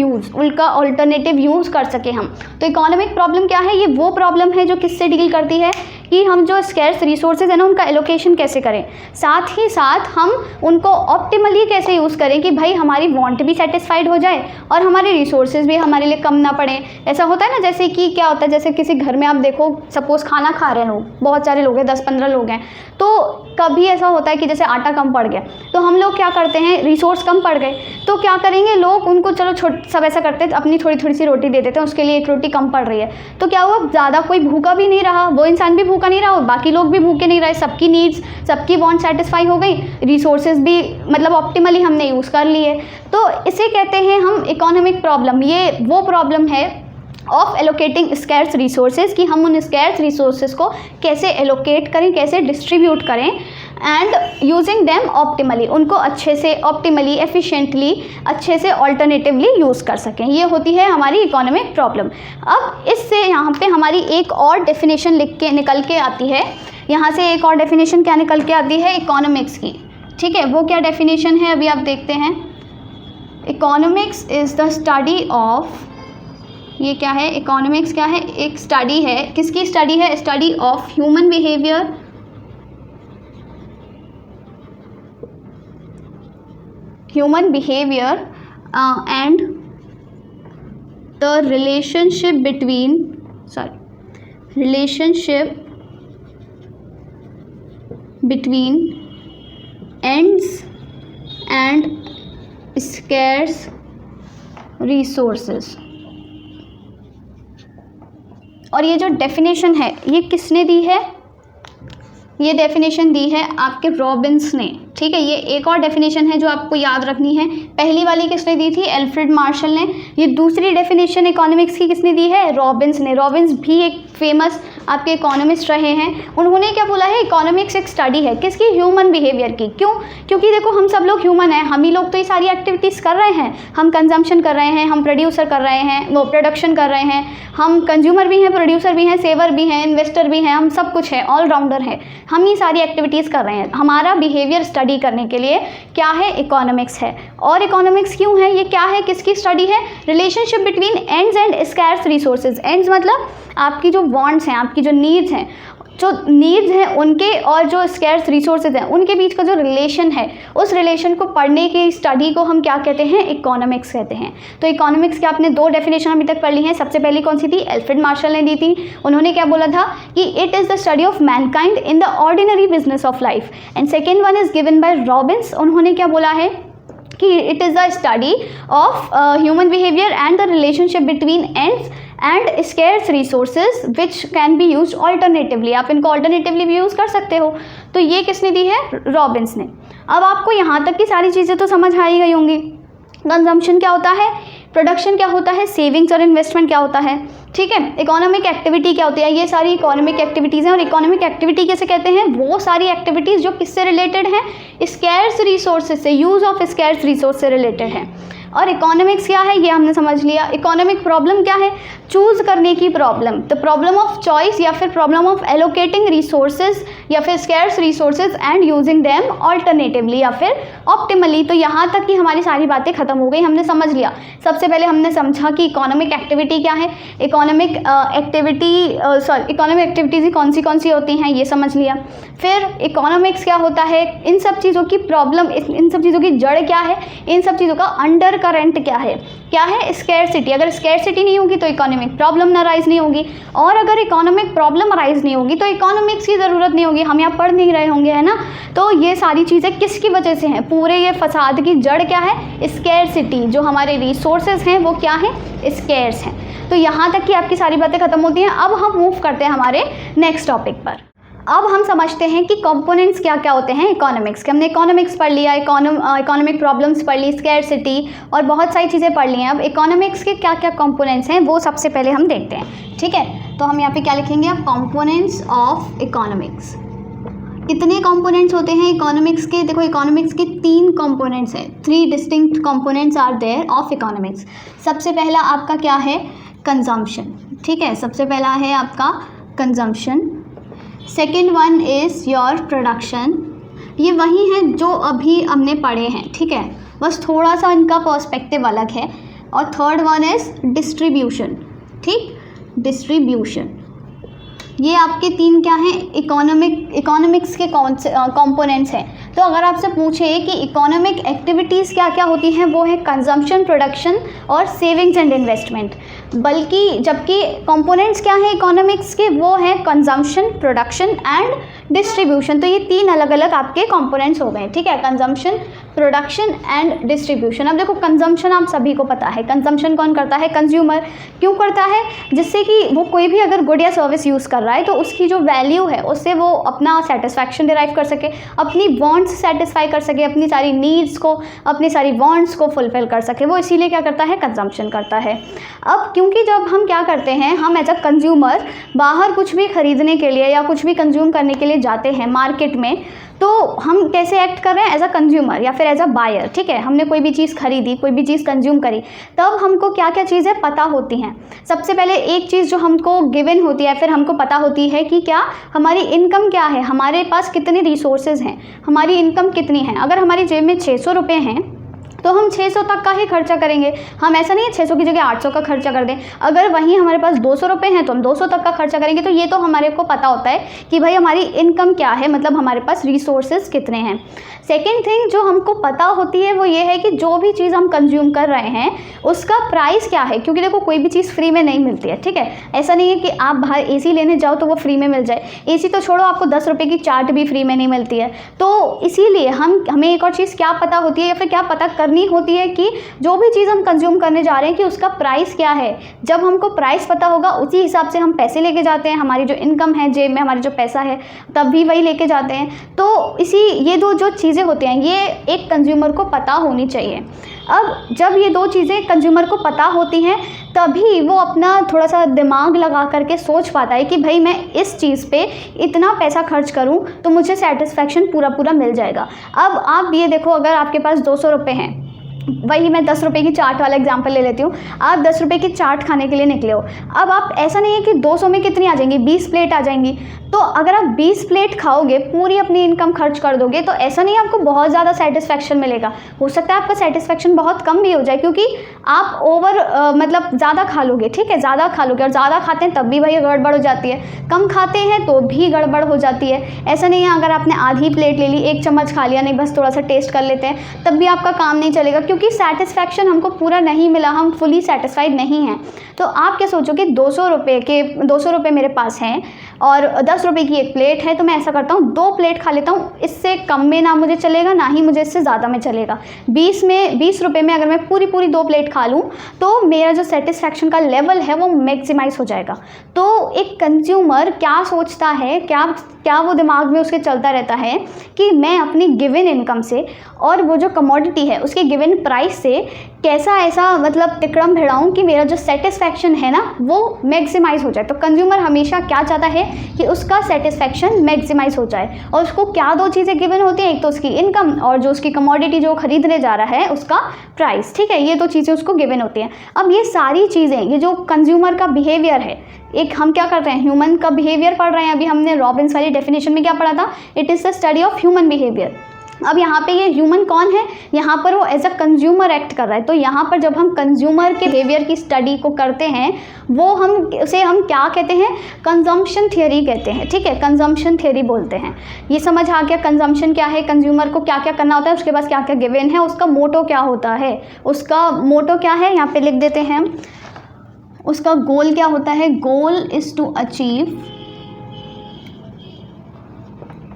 यूज़ कर सके हम। तो इकोनॉमिक प्रॉब्लम क्या है, ये वो प्रॉब्लम है जो किससे डील करती है कि हम जो स्कैर्स रिसोर्सेज है ना उनका एलोकेशन कैसे करें, साथ ही साथ हम उनको ऑप्टिमली कैसे यूज़ करें कि भाई हमारी वांट भी सेटिस्फाइड हो जाए और हमारे रिसोर्सेज भी हमारे लिए कम ना पड़े। ऐसा होता है ना, जैसे कि क्या होता है, जैसे किसी घर में आप देखो, सपोज़ खाना खा रहे हैं लोग, बहुत सारे लोग हैं, 10-15 लोग हैं, तो कभी ऐसा होता है कि जैसे आटा कम पड़ गया तो हम लोग क्या करते हैं, रिसोर्स कम पड़ गए तो क्या करेंगे लोग, उनको चलो सब ऐसा करते हैं, अपनी थोड़ी सी रोटी दे देते हैं, उसके लिए एक रोटी कम पड़ रही है, तो क्या हुआ, ज़्यादा कोई भूखा भी नहीं रहा, वो इंसान भी भूखा नहीं रहा और बाकी लोग भी भूखे नहीं रहे, सबकी नीड्स, सबकी वांट सेटिस्फाई हो गई, रिसोर्सेज भी मतलब ऑप्टिमली हमने यूज़ कर लिए। तो इसे कहते हैं हम इकोनॉमिक प्रॉब्लम। ये वो प्रॉब्लम है ऑफ एलोकेटिंग स्कैर्स रिसोर्सेज, कि हम उन स्कैर्स रिसोर्सेज को कैसे एलोकेट करें, कैसे डिस्ट्रीब्यूट करें, एंड यूजिंग देम ऑप्टिमली, उनको अच्छे से ऑप्टिमली, एफिशिएंटली, अच्छे से ऑल्टरनेटिवली यूज़ कर सकें। ये होती है हमारी इकोनॉमिक प्रॉब्लम। अब इससे यहाँ पे हमारी एक और डेफिनेशन निकल के आती है, यहाँ से एक और डेफिनेशन क्या निकल के आती है इकोनॉमिक्स की, ठीक है। वो क्या डेफिनेशन है, अभी आप देखते हैं। Economics is the study of, ये क्या है, इकोनॉमिक्स क्या है, एक स्टडी है, किसकी स्टडी है, study of human behaviour, human behaviour and the relationship between, relationship between ends and scarce resources. और ये जो डेफिनेशन है ये किसने दी है, ये डेफिनेशन दी है आपके रॉबिन्स ने, ठीक है। ये एक और डेफिनेशन है जो आपको याद रखनी है, पहली वाली किसने दी थी, एल्फ्रेड मार्शल ने। ये दूसरी डेफिनेशन इकोनॉमिक्स की किसने दी है, रॉबिन्स ने। रॉबिन्स भी एक फेमस आपके इकोनॉमिस्ट रहे हैं। उन्होंने क्या बोला है, इकोनॉमिक्स एक स्टडी है किसकी, ह्यूमन बिहेवियर की। क्यों, क्योंकि देखो हम सब लोग ह्यूमन हैं, हम ही लोग तो ये सारी एक्टिविटीज़ कर रहे हैं, हम कंजम्पशन कर रहे हैं, हम प्रोड्यूसर कर रहे हैं, वो प्रोडक्शन कर रहे हैं, हम कंज्यूमर भी हैं, प्रोड्यूसर भी हैं, सेवर भी हैं, इन्वेस्टर भी हैं, हम सब कुछ है, ऑलराउंडर है, हम ही सारी एक्टिविटीज़ कर रहे हैं। हमारा बिहेवियर स्टडी करने के लिए क्या है, इकोनॉमिक्स है। और इकोनॉमिक्स क्यों है, ये क्या है, किसकी स्टडी है, relationship between ends and scarce resources. Ends मतलब आपकी जो वांट्स हैं, आपकी जो नीड्स हैं, जो नीड्स हैं उनके और जो स्कैर्स रिसोर्सेज हैं उनके बीच का जो रिलेशन है, उस रिलेशन को पढ़ने की स्टडी को हम क्या कहते हैं, इकोनॉमिक्स कहते हैं। तो इकोनॉमिक्स के आपने दो डेफिनेशन अभी तक पढ़ ली हैं। सबसे पहली कौन सी थी, एल्फ्रेड मार्शल ने दी थी। उन्होंने क्या बोला था कि it is the study of Mankind in the ordinary business of life. And second one is given by Robins. उन्होंने क्या बोला है कि it is the study of human behaviour and the relationship between ends and scarce resources which can be use alternatively. आप इनको alternatively भी use कर सकते हो। तो ये किसने दी है, रॉबिन्स ने। अब आपको यहाँ तक की सारी चीज़ें तो समझ आ ही गई होंगी। कंजम्पशन क्या होता है, प्रोडक्शन क्या होता है, सेविंग्स और इन्वेस्टमेंट क्या होता है, ठीक है। इकोनॉमिक एक्टिविटी क्या होती है, ये सारी इकोनॉमिक एक्टिविटीज़ हैं। और इकोनॉमिक एक्टिविटी कैसे कहते हैं, वो सारी एक्टिविटीज़ जो किससे रिलेटेड हैं, स्कैर्स रिसोर्सेज से, यूज़ ऑफ स्कैर्स रिसोर्स से रिलेटेड है। और इकोनॉमिक्स क्या है, ये हमने समझ लिया। इकोनॉमिक प्रॉब्लम क्या है, चूज़ करने की problem, the problem of choice या फिर प्रॉब्लम ऑफ एलोकेटिंग रिसोर्सेज या फिर scarce resources and using them alternatively या फिर ऑप्टिमली। तो यहाँ तक की हमारी सारी बातें खत्म हो गई, हमने समझ लिया। सबसे पहले हमने समझा कि इकोनॉमिक एक्टिविटी क्या है, इकोनॉमिक एक्टिविटीज़ कौन सी होती हैं, ये समझ लिया। फिर इकोनॉमिक्स क्या होता है, इन सब चीज़ों की प्रॉब्लम, इन सब चीज़ों की जड़ क्या है, इन सब चीज़ों का अंडर करंट क्या है स्कैरसिटी। अगर स्कैरसिटी नहीं होगी तो इकोनॉमिक प्रॉब्लम अराइज नहीं होगी, और अगर इकोनॉमिक प्रॉब्लम अराइज नहीं होगी तो इकोनॉमिक्स की ज़रूरत नहीं होगी, हम यहाँ पढ़ नहीं रहे होंगे, है ना। तो ये सारी चीज़ें किसकी वजह से हैं, पूरे ये फसाद की जड़ क्या है, स्कैरसिटी। जो हमारे रिसोर्सेज हैं वो क्या है, स्कैर्स हैं। तो यहाँ तक कि आपकी सारी बातें खत्म होती हैं। अब हम मूव करते हैं हमारे नेक्स्ट टॉपिक पर। अब हम समझते हैं कि कंपोनेंट्स क्या क्या होते हैं इकोनॉमिक्स के। हमने इकोनॉमिक्स पढ़ लिया, इकोनॉमिक प्रॉब्लम्स पढ़ ली, स्कैरसिटी और बहुत सारी चीज़ें पढ़ ली हैं। अब इकोनॉमिक्स के क्या क्या कंपोनेंट्स हैं वो सबसे पहले हम देखते हैं, ठीक है। तो हम यहाँ पे क्या लिखेंगे, अब कंपोनेंट्स ऑफ इकोनॉमिक्स। कितने कंपोनेंट्स होते हैं इकोनॉमिक्स के, देखो इकोनॉमिक्स के 3 कंपोनेंट्स हैं, 3 distinct components are there of economics. सबसे पहला आपका क्या है, कंजम्पशन, ठीक है। सबसे पहला है आपका consumption. Second one is your production, ये वही है जो अभी हमने पढ़े हैं, ठीक है, बस थोड़ा सा इनका पर्सपेक्टिव अलग है। और थर्ड वन इज़ डिस्ट्रीब्यूशन, ठीक, डिस्ट्रीब्यूशन। ये आपके 3 क्या हैं, इकोनॉमिक्स के कौन से कंपोनेंट्स हैं। तो अगर आपसे पूछे कि इकोनॉमिक एक्टिविटीज़ क्या क्या होती हैं, वो है कंजम्पशन, प्रोडक्शन और सेविंग्स एंड इन्वेस्टमेंट। बल्कि जबकि कंपोनेंट्स क्या हैं इकोनॉमिक्स के, वो है कंजम्पशन, प्रोडक्शन एंड डिस्ट्रीब्यूशन। तो ये 3 अलग अलग आपके कंपोनेंट्स हो गए, ठीक है, कंजम्पशन, प्रोडक्शन एंड डिस्ट्रीब्यूशन। अब देखो कंजम्पशन आप सभी को पता है, कंजम्पशन कौन करता है, कंज्यूमर। क्यों करता है, जिससे कि वो कोई भी अगर गुड या सर्विस यूज़ कर रहा है तो उसकी जो वैल्यू है उससे वो अपना सेटिस्फैक्शन डिराइव कर सके, अपनी वांट्स सेटिस्फाई कर सके, अपनी सारी नीड्स को, अपनी सारी वांट्स को फुलफिल कर सके, वो इसीलिए क्या करता है, कंजम्पशन करता है। अब क्योंकि जब हम क्या करते हैं, हम एज अ कंज्यूमर बाहर कुछ भी खरीदने के लिए या कुछ भी कंज्यूम करने के लिए जाते हैं मार्केट में, तो हम कैसे एक्ट कर रहे हैं, एज अ कंज्यूमर या फिर एज अ बायर, ठीक है। हमने कोई भी चीज़ खरीदी, कोई भी चीज़ कंज्यूम करी, तब हमको क्या क्या चीज़ें पता होती हैं। सबसे पहले एक चीज़ जो हमको गिवन होती है, फिर हमको पता होती है कि क्या हमारी इनकम क्या है, हमारे पास कितने रिसोर्सेज हैं, हमारी इनकम कितनी है। अगर हमारी जेब में 600 रुपये हैं तो हम 600 तक का ही खर्चा करेंगे। हम ऐसा नहीं है 600 की जगह 800 का खर्चा कर दें। अगर वहीं हमारे पास 200 रुपये हैं तो हम 200 तक का खर्चा करेंगे। तो ये तो हमारे को पता होता है कि भाई हमारी इनकम क्या है, मतलब हमारे पास रिसोर्सेज कितने हैं। सेकेंड थिंग जो हमको पता होती है वो ये है कि जो भी चीज़ हम कंज्यूम कर रहे हैं उसका प्राइस क्या है, क्योंकि देखो कोई भी चीज़ फ्री में नहीं मिलती है, ठीक है। ऐसा नहीं है कि आप बाहर एसी लेने जाओ तो वो फ्री में मिल जाए। एसी तो छोड़ो, आपको 10 रुपये की चाट भी फ्री में नहीं मिलती है। तो इसीलिए हमें एक और चीज़ क्या पता होती है या फिर क्या पता करनी होती है कि जो भी चीज़ हम कंज्यूम करने जा रहे हैं कि उसका प्राइस क्या है। जब हमको प्राइस पता होगा उसी हिसाब से हम पैसे लेके जाते हैं। हमारी जो इनकम है, जेब में हमारी जो पैसा है, तब भी वही लेके जाते हैं। तो ये दो जो चीज़ें होती हैं ये एक कंज्यूमर को पता होनी चाहिए। अब जब ये दो चीज़ें कंज्यूमर को पता होती हैं तभी वो अपना थोड़ा सा दिमाग लगा करके सोच पाता है कि भाई मैं इस चीज़ पे इतना पैसा खर्च करूं तो मुझे सेटिस्फैक्शन पूरा मिल जाएगा। अब आप ये देखो, अगर आपके पास 200 रुपये हैं, वही मैं 10 रुपये की चाट वाला एग्जांपल ले लेती हूँ। आप 10 रुपये की चाट खाने के लिए निकले हो। अब आप ऐसा नहीं है कि 200 में कितनी आ जाएंगी, 20 प्लेट आ जाएंगी। तो अगर आप 20 प्लेट खाओगे, पूरी अपनी इनकम खर्च कर दोगे, तो ऐसा नहीं आपको बहुत ज़्यादा सेटिस्फैक्शन मिलेगा। हो सकता है आपका सेटिस्फैक्शन बहुत कम भी हो जाए, क्योंकि आप मतलब ज़्यादा खा लोगे, ठीक है, ज़्यादा खा लोगे। और ज़्यादा खाते हैं तब भी भाई गड़बड़ हो जाती है, कम खाते हैं तो भी गड़बड़ हो जाती है। ऐसा नहीं है अगर आपने आधी प्लेट ले ली, 1 चम्मच खा लिया, नहीं बस थोड़ा सा टेस्ट कर लेते हैं, तब भी आपका काम नहीं चलेगा, क्योंकि सेटिस्फैक्शन हमको पूरा नहीं मिला, हम फुली सेटिस्फाइड नहीं हैं। तो आप क्या सोचोगे, 200 रुपये मेरे पास हैं और 10 रुपये की एक प्लेट है, तो मैं ऐसा करता हूँ 2 प्लेट खा लेता हूँ। इससे कम में ना मुझे चलेगा, ना ही मुझे इससे ज़्यादा में चलेगा। 20 रुपये में अगर मैं पूरी 2 प्लेट खा लूँ तो मेरा जो सेटिस्फैक्शन का लेवल है वो मैक्सिमाइज हो जाएगा। तो एक कंज्यूमर क्या सोचता है, क्या वो दिमाग में उसके चलता रहता है कि मैं अपनी गिवन इनकम से और वो जो कमोडिटी है उसके गिवन प्राइस से कैसा ऐसा मतलब तिकड़म भिड़ाऊँ कि मेरा जो सेटिस्फैक्शन है ना वो मैक्सिमाइज़ हो जाए। तो कंज्यूमर हमेशा क्या चाहता है कि उसका सेटिस्फैक्शन मैक्सिमाइज़ हो जाए। और उसको क्या 2 चीज़ें गिवन होती हैं, एक तो उसकी इनकम और जो उसकी कमोडिटी जो खरीदने जा रहा है उसका प्राइस, ठीक है। ये 2 चीज़ें उसको गिवन होती हैं। अब ये सारी चीज़ें, ये जो कंज्यूमर का बिहेवियर है, एक हम क्या कर रहे हैं, ह्यूमन का बिहेवियर पढ़ रहे हैं। अभी हमने रॉबिन्स वाली डेफिनेशन में क्या पढ़ा था, it is the study of human behaviour. अब यहाँ पे ये ह्यूमन कौन है, यहाँ पर वो एज अ कंज्यूमर एक्ट कर रहा है। तो यहाँ पर जब हम कंज्यूमर के बिहेवियर की स्टडी को करते हैं वो हम क्या कहते हैं, कंजम्पशन थियरी कहते हैं, ठीक है, कंजम्पशन थियरी बोलते हैं। ये समझ आ गया कंजम्पशन क्या है, कंज्यूमर को क्या क्या करना होता है, उसके पास क्या क्या गिवन है, उसका मोटो क्या होता है, उसका मोटो क्या है, यहाँ पे लिख देते हैं। उसका गोल क्या होता है, goal is to achieve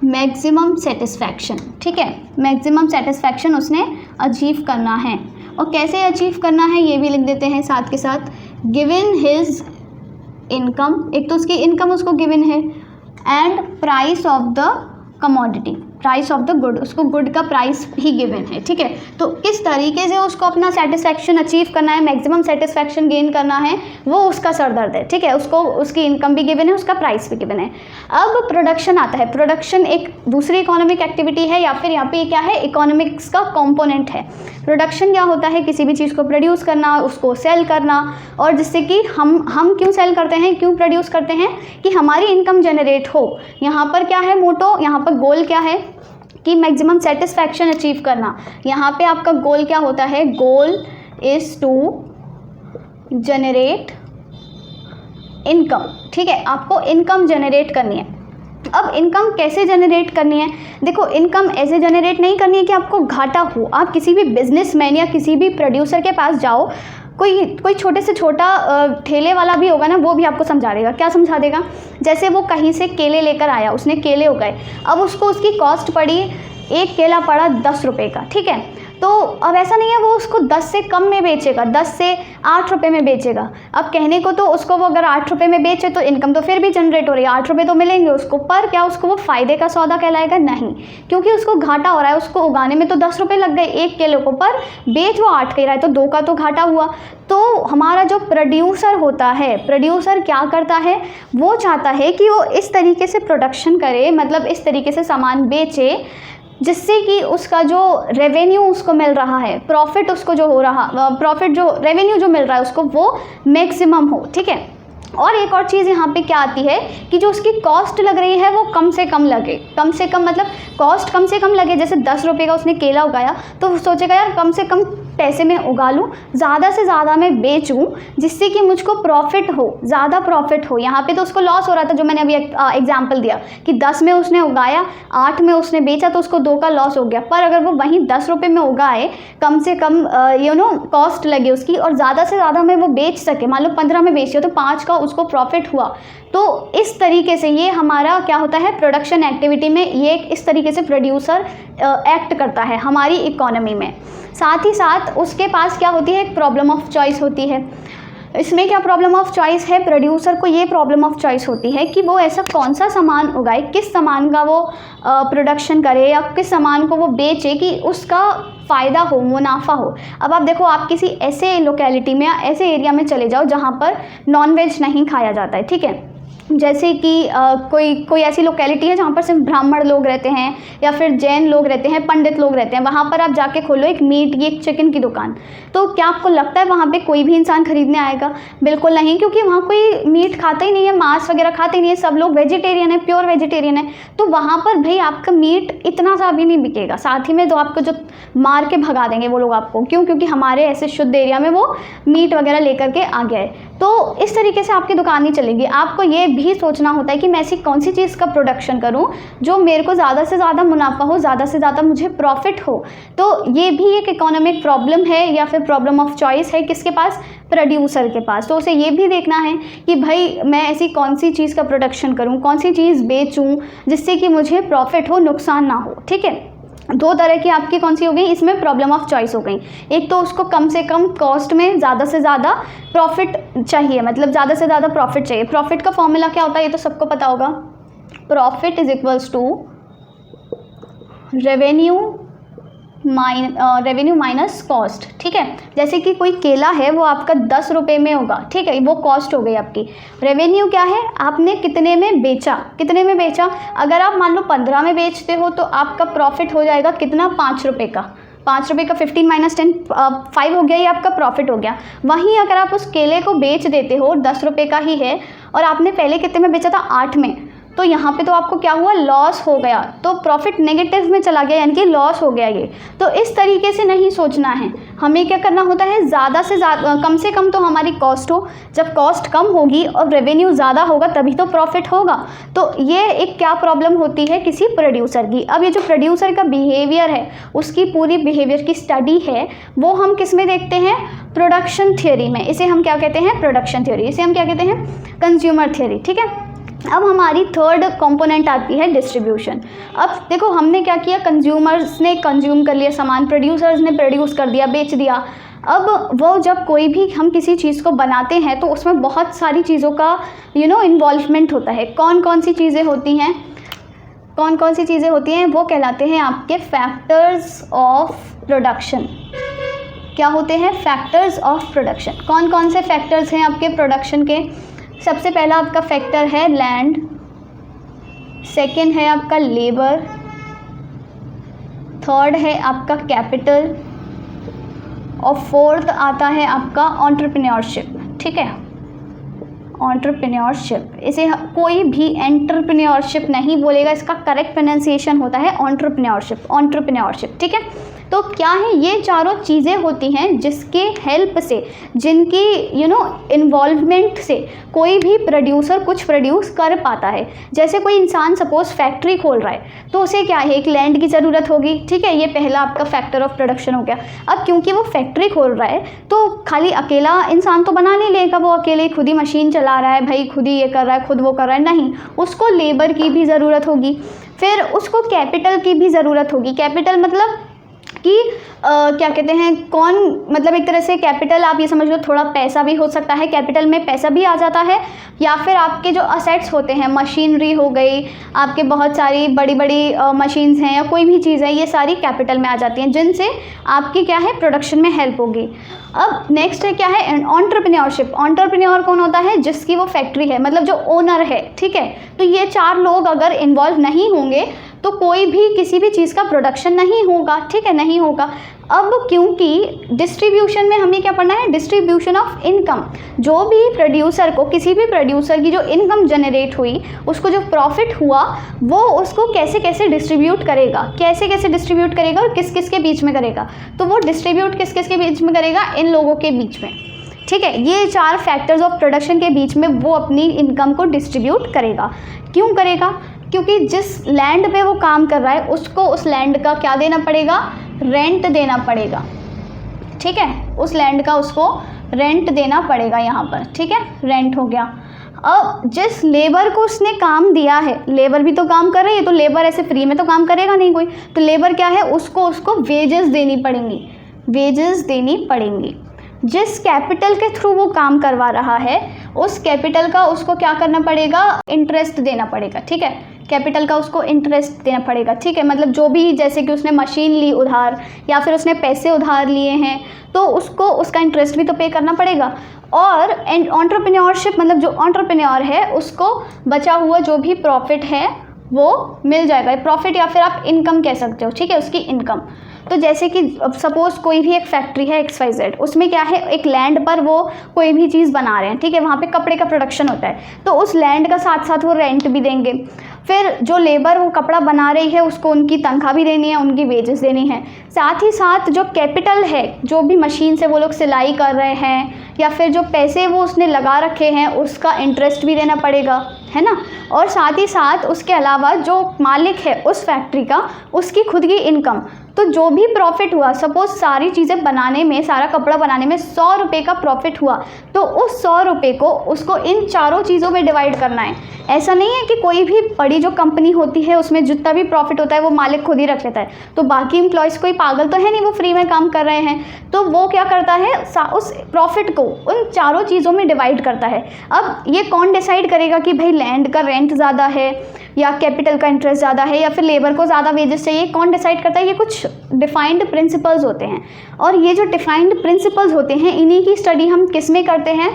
maximum satisfaction, ठीक है, मैक्सिमम सेटिस्फैक्शन उसने अचीव करना है। और कैसे अचीव करना है ये भी लिख देते हैं साथ के साथ। गिवन हिज इनकम, एक तो उसकी इनकम उसको गिवन है, and price of the commodity, price of the good, उसको गुड का प्राइस ही गिवन है, ठीक है। तो किस तरीके से उसको अपना सेटिस्फैक्शन अचीव करना है, मैक्सिमम सेटिस्फैक्शन गेन करना है, वो उसका सरदर्द है, ठीक है। उसको उसकी इनकम भी गिवन है, उसका प्राइस भी गिवन है। अब प्रोडक्शन आता है। प्रोडक्शन एक दूसरी इकोनॉमिक एक्टिविटी है, या फिर यहाँ पे क्या है, इकोनॉमिक्स का कॉम्पोनेंट है। प्रोडक्शन क्या होता है, किसी भी चीज़ को प्रोड्यूस करना, उसको सेल करना, और जिससे कि हम क्यों सेल करते हैं, क्यों प्रोड्यूस करते हैं, कि हमारी इनकम जनरेट हो। यहाँ पर क्या है मोटो, यहाँ पर गोल क्या है कि मैक्सिमम सेटिस्फैक्शन अचीव करना। यहाँ पे आपका गोल क्या होता है, goal is to generate income, ठीक है, आपको इनकम जनरेट करनी है। अब इनकम कैसे जनरेट करनी है, देखो इनकम ऐसे जनरेट नहीं करनी है कि आपको घाटा हो। आप किसी भी बिजनेसमैन या किसी भी प्रोड्यूसर के पास जाओ, कोई छोटे से छोटा ठेले वाला भी होगा ना, वो भी आपको समझा देगा। क्या समझा देगा, जैसे वो कहीं से केले लेकर आया, उसने केले उगाए, अब उसको उसकी कॉस्ट पड़ी, एक केला पड़ा 10 रुपये का, ठीक है। तो अब ऐसा नहीं है वो उसको 10 से कम में बेचेगा, 10 से 8 रुपये में बेचेगा। अब कहने को तो उसको वो अगर 8 रुपये में बेचे तो इनकम तो फिर भी जनरेट हो रही है, 8 रुपये तो मिलेंगे उसको, पर क्या उसको वो फ़ायदे का सौदा कहलाएगा, नहीं, क्योंकि उसको घाटा हो रहा है। उसको उगाने में तो 10 रुपये लग गए एक केले को, पर बेच वो 8 के रहा है, तो 2 का तो घाटा हुआ। तो हमारा जो प्रोड्यूसर होता है, प्रोड्यूसर क्या करता है, वो चाहता है कि वो इस तरीके से प्रोडक्शन करे, मतलब इस तरीके से सामान बेचे जिससे कि उसका जो रेवेन्यू उसको मिल रहा है, प्रॉफिट उसको जो हो रहा, प्रॉफिट जो रेवेन्यू जो मिल रहा है उसको, वो मैक्सिमम हो, ठीक है। और एक और चीज़ यहाँ पे क्या आती है कि जो उसकी कॉस्ट लग रही है वो कम से कम लगे, कम से कम मतलब कॉस्ट कम से कम लगे। जैसे 10 रुपये का उसने केला उगाया तो सोचेगा यार कम से कम पैसे में उगा लूँ, ज़्यादा से ज़्यादा मैं बेचूँ जिससे कि मुझको प्रॉफिट हो, ज़्यादा प्रॉफिट हो। यहाँ पे तो उसको लॉस हो रहा था, जो मैंने अभी एग्जांपल दिया कि 10 में उसने उगाया, 8 में उसने बेचा तो उसको 2 का लॉस हो गया। पर अगर वो वहीं 10 रुपये में उगाए, कम से कम कॉस्ट लगे उसकी और ज़्यादा से ज़्यादा में वो बेच सके, मान लो 15 में बेची हो तो 5 का उसको प्रॉफिट हुआ। तो इस तरीके से ये हमारा क्या होता है, प्रोडक्शन एक्टिविटी में ये इस तरीके से प्रोड्यूसर एक्ट करता है हमारी इकोनॉमी में। साथ ही साथ उसके पास क्या होती है, एक प्रॉब्लम ऑफ चॉइस होती है। इसमें क्या प्रॉब्लम ऑफ चॉइस है, प्रोड्यूसर को ये प्रॉब्लम ऑफ चॉइस होती है कि वो ऐसा कौन सा सामान उगाए, किस सामान का वो प्रोडक्शन करे या किस सामान को वो बेचे कि उसका फ़ायदा हो, मुनाफा हो। अब आप देखो, आप किसी ऐसे लोकेलिटी में या ऐसे एरिया में चले जाओ जहाँ पर नॉनवेज नहीं खाया जाता है, ठीक है। जैसे कि कोई ऐसी लोकेलिटी है जहाँ पर सिर्फ ब्राह्मण लोग रहते हैं या फिर जैन लोग रहते हैं, पंडित लोग रहते हैं, वहाँ पर आप जाके खोलो एक मीट की, एक चिकन की दुकान, तो क्या आपको लगता है वहाँ पे कोई भी इंसान खरीदने आएगा? बिल्कुल नहीं, क्योंकि वहाँ कोई मीट खाता ही नहीं है, मांस वगैरह खाते ही नहीं है, सब लोग वेजिटेरियन है, प्योर वेजिटेरियन है। तो वहाँ पर भाई आपका मीट इतना सा भी नहीं बिकेगा, साथ ही में तो आपको जो मार के भगा देंगे वो लोग आपको, क्यों? क्योंकि हमारे ऐसे शुद्ध एरिया में वो मीट वगैरह लेकर के आ गया है। तो इस तरीके से आपकी दुकान नहीं चलेगी। आपको ये भी सोचना होता है कि मैं ऐसी कौन सी चीज़ का प्रोडक्शन करूं जो मेरे को ज़्यादा से ज़्यादा मुनाफा हो, ज़्यादा से ज़्यादा मुझे प्रॉफिट हो। तो ये भी एक इकोनॉमिक प्रॉब्लम है या फिर प्रॉब्लम ऑफ चॉइस है किसके पास, प्रोड्यूसर के पास। तो उसे ये भी देखना है कि भाई मैं ऐसी कौन सी चीज़ का प्रोडक्शन करूँ, कौन सी चीज़ बेचूँ जिससे कि मुझे प्रॉफिट हो, नुकसान ना हो, ठीक है। 2 तरह की आपकी कौन सी हो गई, इसमें प्रॉब्लम ऑफ चॉइस हो गई। एक तो उसको कम से कम कॉस्ट में ज़्यादा से ज़्यादा प्रॉफिट चाहिए, मतलब ज़्यादा से ज़्यादा प्रॉफिट चाहिए। प्रॉफिट का फॉर्मूला क्या होता है ये तो सबको पता होगा, profit is equals to revenue minus cost, ठीक है। जैसे कि कोई केला है वो आपका 10 रुपये में होगा, ठीक है, वो कॉस्ट हो गई आपकी। रेवेन्यू क्या है, आपने कितने में बेचा, कितने में बेचा। अगर आप मान लो 15 में बेचते हो तो आपका प्रॉफिट हो जाएगा कितना, 5 रुपये का। 5 रुपये का 15 माइनस 10 5 हो गया, ये आपका प्रॉफिट हो गया। वहीं अगर आप उस केले को बेच देते हो, 10 रुपये का ही है और आपने पहले कितने में बेचा था, 8 में, तो यहाँ पे तो आपको क्या हुआ, लॉस हो गया। तो प्रॉफिट नेगेटिव में चला गया, यानी कि लॉस हो गया ये। तो इस तरीके से नहीं सोचना है, हमें क्या करना होता है, ज़्यादा से ज़्यादा, कम से कम तो हमारी कॉस्ट हो। जब कॉस्ट कम होगी और रेवेन्यू ज़्यादा होगा तभी तो प्रॉफिट होगा। तो ये एक क्या प्रॉब्लम होती है किसी प्रोड्यूसर की। अब ये जो प्रोड्यूसर का बिहेवियर है, उसकी पूरी बिहेवियर की स्टडी है, वो हम किस में देखते हैं, प्रोडक्शन थियोरी में। इसे हम क्या कहते हैं, प्रोडक्शन थियोरी। इसे हम क्या कहते हैं, कंज्यूमर थियोरी, ठीक है। अब हमारी थर्ड कंपोनेंट आती है डिस्ट्रीब्यूशन। अब देखो हमने क्या किया, कंज्यूमर्स ने कंज्यूम कर लिया सामान, प्रोड्यूसर्स ने प्रोड्यूस कर दिया, बेच दिया। अब वो जब कोई भी हम किसी चीज़ को बनाते हैं तो उसमें बहुत सारी चीज़ों का इन्वॉल्वमेंट होता है। कौन कौन सी चीज़ें होती हैं, कौन कौन सी चीज़ें होती हैं, वो कहलाते हैं आपके फैक्टर्स ऑफ प्रोडक्शन। क्या होते हैं, फैक्टर्स ऑफ प्रोडक्शन। कौन कौन से फैक्टर्स हैं आपके प्रोडक्शन के, सबसे पहला आपका फैक्टर है लैंड, सेकंड है आपका लेबर, थर्ड है आपका कैपिटल और फोर्थ आता है आपका एंटरप्रेन्योरशिप, ठीक है। एंटरप्रेन्योरशिप, इसे कोई भी एंटरप्रेन्योरशिप नहीं बोलेगा, इसका करेक्ट प्रोनाउंसिएशन होता है एंटरप्रेन्योरशिप, एंटरप्रेन्योरशिप, ठीक है। तो क्या है, ये चारों चीज़ें होती हैं जिसके हेल्प से, जिनकी इन्वॉल्वमेंट से कोई भी प्रोड्यूसर कुछ प्रोड्यूस कर पाता है। जैसे कोई इंसान सपोज फैक्ट्री खोल रहा है तो उसे क्या है, एक लैंड की ज़रूरत होगी, ठीक है। ये पहला आपका फैक्टर ऑफ प्रोडक्शन हो गया। अब क्योंकि वो फैक्ट्री खोल रहा है तो खाली अकेला इंसान तो बना नहीं लेगा, वो अकेले खुद ही मशीन चला रहा है, भाई खुद ही ये कर रहा है, खुद वो कर रहा है, नहीं, उसको लेबर की भी ज़रूरत होगी, फिर उसको कैपिटल की भी ज़रूरत होगी। कैपिटल मतलब कि क्या कहते हैं, कौन, मतलब एक तरह से कैपिटल आप ये समझ लो, थोड़ा पैसा भी हो सकता है, कैपिटल में पैसा भी आ जाता है, या फिर आपके जो असेट्स होते हैं, मशीनरी हो गई, आपके बहुत सारी बड़ी बड़ी मशीन्स हैं या कोई भी चीज़ है, ये सारी कैपिटल में आ जाती हैं, जिनसे आपकी क्या है, प्रोडक्शन में हेल्प होगी। अब नेक्स्ट है क्या है, एंटरप्रेन्योरशिप। एंटरप्रेन्योर कौन होता है, जिसकी वो फैक्ट्री है, मतलब जो ओनर है, ठीक है। तो ये 4 लोग अगर इन्वॉल्व नहीं होंगे तो कोई भी किसी भी चीज़ का प्रोडक्शन नहीं होगा, ठीक है, नहीं होगा। अब क्योंकि डिस्ट्रीब्यूशन में हमें क्या पढ़ना है, डिस्ट्रीब्यूशन ऑफ इनकम। जो भी प्रोड्यूसर को, किसी भी प्रोड्यूसर की जो इनकम जनरेट हुई, उसको जो प्रॉफिट हुआ, वो उसको कैसे कैसे डिस्ट्रीब्यूट करेगा, कैसे कैसे डिस्ट्रीब्यूट करेगा और किस किस के बीच में करेगा। तो वो डिस्ट्रीब्यूट किस किस के बीच में करेगा, इन लोगों के बीच में, ठीक है। ये 4 फैक्टर्स ऑफ प्रोडक्शन के बीच में वो अपनी इनकम को डिस्ट्रीब्यूट करेगा। क्यों करेगा, क्योंकि जिस लैंड पे वो काम कर रहा है उसको उस लैंड का क्या देना पड़ेगा, रेंट देना पड़ेगा, ठीक है। उस लैंड का उसको रेंट देना पड़ेगा यहाँ पर, ठीक है, रेंट हो गया। अब जिस लेबर को उसने काम दिया है, लेबर भी तो काम कर रही है, तो लेबर ऐसे फ्री में तो काम करेगा नहीं कोई, तो लेबर क्या है, उसको वेजेस देनी पड़ेंगी, वेजेस देनी पड़ेंगी। जिस कैपिटल के थ्रू वो काम करवा रहा है, उस कैपिटल का उसको क्या करना पड़ेगा, इंटरेस्ट देना पड़ेगा, ठीक है। कैपिटल का उसको इंटरेस्ट देना पड़ेगा, ठीक है। मतलब जो भी, जैसे कि उसने मशीन ली उधार या फिर उसने पैसे उधार लिए हैं, तो उसको उसका इंटरेस्ट भी तो पे करना पड़ेगा। और एंटरप्रेन्योरशिप, मतलब जो एंटरप्रेन्योर है उसको बचा हुआ जो भी प्रॉफिट है वो मिल जाएगा, प्रॉफिट या फिर आप इनकम कह सकते हो, ठीक है, उसकी इनकम। तो जैसे कि सपोज़ कोई भी एक फैक्ट्री है XYZ, उसमें क्या है, एक लैंड पर वो कोई भी चीज़ बना रहे हैं, ठीक है, वहाँ पे कपड़े का प्रोडक्शन होता है, तो उस लैंड का साथ साथ वो रेंट भी देंगे। फिर जो लेबर वो कपड़ा बना रही है उसको उनकी तनख्वाह भी देनी है, उनकी वेजेस देनी है। साथ ही साथ जो कैपिटल है, जो भी मशीन से वो लोग सिलाई कर रहे हैं या फिर जो पैसे वो उसने लगा रखे हैं, उसका इंटरेस्ट भी देना पड़ेगा, है ना। और साथ ही साथ उसके अलावा जो मालिक है उस फैक्ट्री का, उसकी खुद की इनकम। तो जो भी प्रॉफिट हुआ, सपोज सारी चीज़ें बनाने में, सारा कपड़ा बनाने में 100 रुपये का प्रॉफिट हुआ, तो उस 100 रुपये को उसको इन चारों चीज़ों में डिवाइड करना है। ऐसा नहीं है कि कोई भी बड़ी जो कंपनी होती है उसमें जितना भी प्रॉफिट होता है वो मालिक खुद ही रख लेता है, तो बाकी एम्प्लॉयज़ कोई पागल तो है नहीं, वो फ्री में काम कर रहे हैं, तो वो क्या करता है, उस प्रॉफिट को उन चारों चीज़ों में डिवाइड करता है। अब ये कौन डिसाइड करेगा कि भाई लैंड का रेंट ज़्यादा है या कैपिटल का इंटरेस्ट ज़्यादा है या फिर लेबर को ज़्यादा वेजेस चाहिए, कौन डिसाइड करता है? ये कुछ डिफाइंड प्रिंसिपल्स होते हैं। और ये जो डिफाइंड प्रिंसिपल्स होते हैं, इन्हीं की स्टडी हम किस में करते हैं,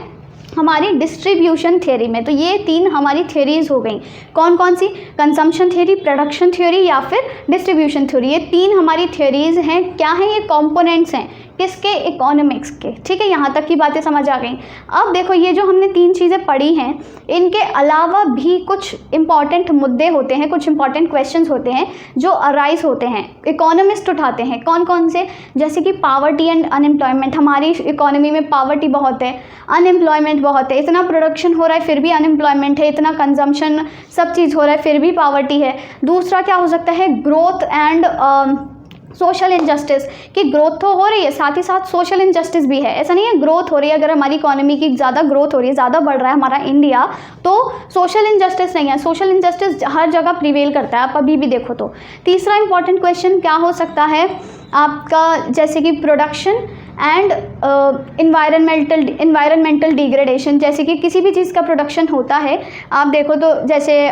हमारी डिस्ट्रीब्यूशन थ्योरी में। तो ये 3 हमारी थ्योरीज हो गई, कौन कौन सी, कंजम्पशन थ्योरी, प्रोडक्शन थ्योरी या फिर डिस्ट्रीब्यूशन थ्योरी। ये 3 हमारी थ्योरीज हैं। क्या हैं ये, कंपोनेंट्स हैं किसके, इकोनॉमिक्स के, ठीक है। यहाँ तक की बातें समझ आ गई। अब देखो ये जो हमने 3 चीज़ें पढ़ी हैं, इनके अलावा भी कुछ इंपॉर्टेंट मुद्दे होते हैं, कुछ इंपॉर्टेंट क्वेश्चंस होते हैं जो अराइज होते हैं, इकोनॉमिस्ट उठाते हैं। कौन कौन से, जैसे कि पावर्टी एंड अनएम्प्लॉयमेंट। हमारी इकोनॉमी में पावर्टी बहुत है, अनएम्प्लॉयमेंट बहुत है, इतना प्रोडक्शन हो रहा है फिर भी अनएम्प्लॉयमेंट है, इतना कंजम्पशन सब चीज़ हो रहा है फिर भी पावर्टी है। दूसरा क्या हो सकता है, ग्रोथ एंड सोशल इनजस्टिस, कि ग्रोथ तो हो रही है साथ ही साथ सोशल इनजस्टिस भी है। ऐसा नहीं है ग्रोथ हो रही है, अगर हमारी इकोनॉमी की ज़्यादा ग्रोथ हो रही है, ज़्यादा बढ़ रहा है हमारा इंडिया, तो सोशल इनजस्टिस नहीं है, सोशल इनजस्टिस हर जगह प्रिवेल करता है, आप अभी भी देखो तो। तीसरा इंपॉर्टेंट क्वेश्चन क्या हो सकता है आपका, जैसे कि प्रोडक्शन एंड इन्वायरमेंटल डिग्रेडेशन। जैसे कि किसी भी चीज़ का प्रोडक्शन होता है, आप देखो तो जैसे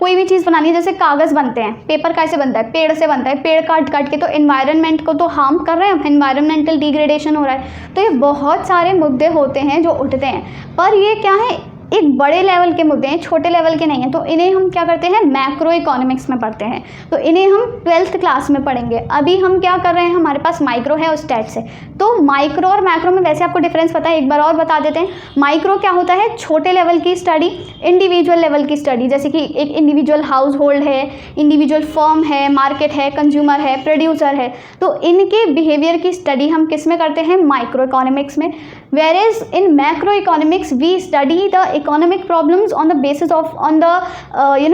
कोई भी चीज़ बनानी है, जैसे कागज़ बनते हैं, पेपर कैसे बनता है, पेड़ से बनता है, पेड़ काट काट के तो एनवायरनमेंट को तो हार्म कर रहे हैं, एनवायरमेंटल डिग्रेडेशन हो रहा है। तो ये बहुत सारे मुद्दे होते हैं जो उठते हैं, पर ये क्या है, एक बड़े लेवल के मुद्दे हैं, छोटे लेवल के नहीं हैं। तो इन्हें हम क्या करते हैं, मैक्रो इकोनॉमिक्स में पढ़ते हैं, तो इन्हें हम 12th क्लास में पढ़ेंगे। अभी हम क्या कर रहे हैं, हमारे पास माइक्रो है और स्टैट्स है। तो माइक्रो और मैक्रो में वैसे आपको डिफरेंस पता है, एक बार और बता देते हैं। माइक्रो क्या होता है, छोटे लेवल की स्टडी, इंडिविजुअल लेवल की स्टडी, जैसे कि एक इंडिविजुअल हाउस होल्ड है, इंडिविजुअल फर्म है, मार्केट है, कंज्यूमर है, प्रोड्यूसर है, तो इनके बिहेवियर की स्टडी हम किस में करते हैं, माइक्रो इकोनॉमिक्स में। Where is in macro economics we study the economic problems on the basis of on the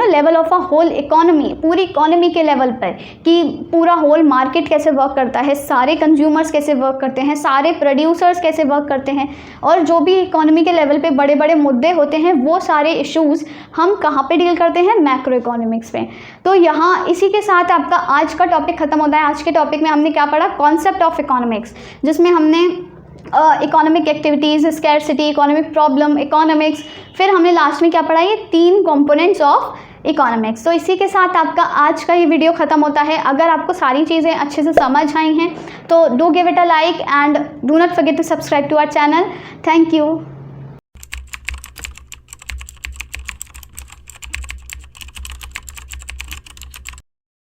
level of a whole economy, पूरी इकोनॉमी के लेवल पर, कि पूरा होल मार्केट कैसे वर्क करता है, सारे कंज्यूमर्स कैसे वर्क करते हैं, सारे प्रोड्यूसर्स कैसे वर्क करते हैं, और जो भी इकोनॉमी के लेवल पे बड़े बड़े मुद्दे होते हैं वो सारे इश्यूज़ हम कहाँ पे डील करते हैं, मैक्रो इकोनॉमिक्स में। तो यहाँ इसी के साथ आपका आज का टॉपिक खत्म होता है। आज के टॉपिक में हमने क्या पढ़ा, कॉन्सेप्ट ऑफ इकोनॉमिक्स, जिसमें हमने economic activities, scarcity, economic problem, economics, फिर हमने लास्ट में क्या पढ़ा, ये 3 कंपोनेंट्स ऑफ इकोनॉमिक्स। तो इसी के साथ आपका आज का ये वीडियो ख़त्म होता है। अगर आपको सारी चीज़ें अच्छे से समझ आई हैं तो do give it a like and do not forget to subscribe to our channel. Thank you.